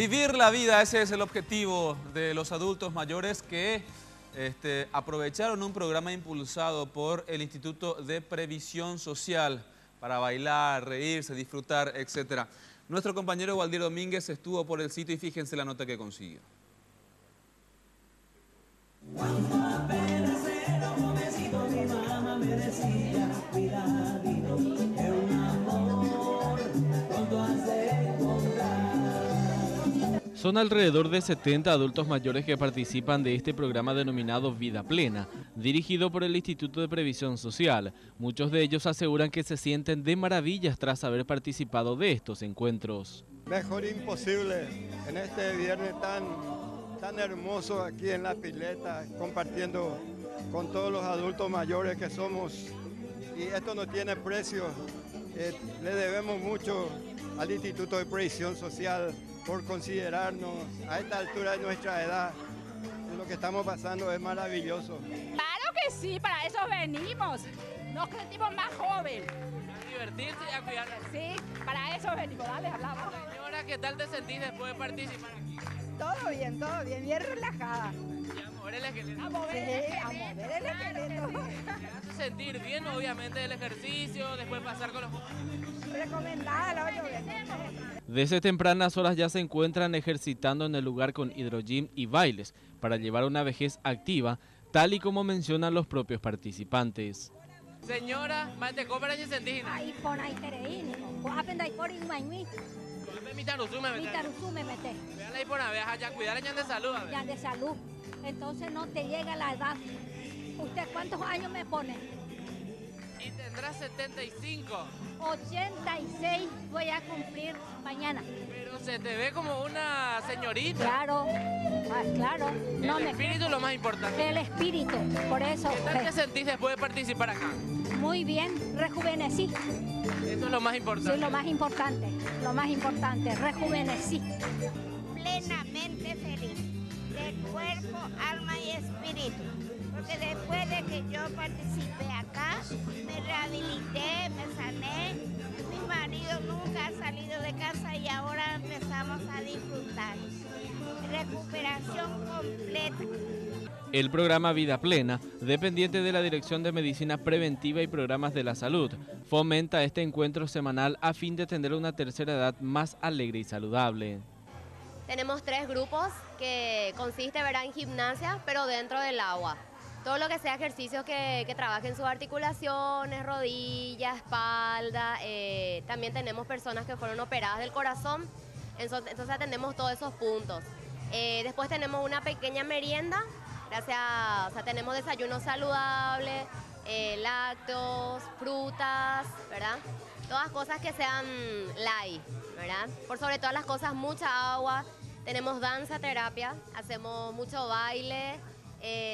Vivir la vida, ese es el objetivo de los adultos mayores que aprovecharon un programa impulsado por el Instituto de Previsión Social para bailar, reírse, disfrutar, etc. Nuestro compañero Waldir Domínguez estuvo por el sitio y fíjense la nota que consiguió. Son alrededor de 70 adultos mayores que participan de este programa denominado Vida Plena, dirigido por el Instituto de Previsión Social. Muchos de ellos aseguran que se sienten de maravillas tras haber participado de estos encuentros. Mejor imposible en este viernes tan hermoso aquí en la pileta, compartiendo con todos los adultos mayores que somos. Y esto no tiene precio. Le debemos mucho al Instituto de Previsión Social por considerarnos a esta altura de nuestra edad. Lo que estamos pasando es maravilloso. Claro que sí, para eso venimos. Nos sentimos más jóvenes. A divertirse y a cuidarnos. Sí, para eso venimos. Dale, hablamos. Señora, ¿qué tal te sentís después de participar aquí? Todo bien relajada. Y a mover el esqueleto. A mover el esqueleto. Te hace sentir bien, obviamente, el ejercicio, después pasar con los... Recomendada la otra vez. Desde tempranas horas ya se encuentran ejercitando en el lugar con hidrogym y bailes para llevar una vejez activa, tal y como mencionan los propios participantes. Señora, ¿te compras y sentís? Ahí pon ahí tereín, coapen ahí por inmañui. Mi tarusume mete. Vean ahí por allá, ya cuidar ya de salud. Ya de salud. Entonces no te llega la edad. ¿Usted cuántos años me pone? Y tendrá 75. 86 voy a cumplir mañana. Pero se te ve como una señorita. Claro, claro. No el espíritu es lo más importante. El espíritu, por eso. ¿Qué tal te sentís después de participar acá? Muy bien, rejuvenecí. Eso es lo más importante. Sí, lo más importante, rejuvenecí. Plenamente feliz, de cuerpo, alma y espíritu. Porque después de que yo participé acá, me rehabilité, me sané. Mi marido nunca ha salido de casa y ahora empezamos a disfrutar. Recuperación completa. El programa Vida Plena, dependiente de la Dirección de Medicina Preventiva y Programas de la Salud, fomenta este encuentro semanal a fin de tener una tercera edad más alegre y saludable. Tenemos 3 grupos que consiste, ¿verdad?, en gimnasia, pero dentro del agua. Todo lo que sea ejercicios que trabajen sus articulaciones, rodillas, espalda. También tenemos personas que fueron operadas del corazón, entonces atendemos todos esos puntos. Después tenemos una pequeña merienda, tenemos desayuno saludable, lácteos, frutas, ¿verdad? Todas cosas que sean light, ¿verdad? Por sobre todas las cosas, mucha agua. Tenemos danza, terapia, hacemos mucho baile.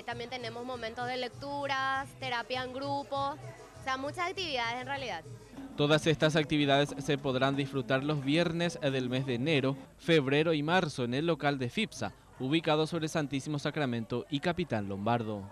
También tenemos momentos de lecturas, terapia en grupo, o sea, muchas actividades en realidad. Todas estas actividades se podrán disfrutar los viernes del mes de enero, febrero y marzo en el local de FIPSA, ubicado sobre Santísimo Sacramento y Capitán Lombardo.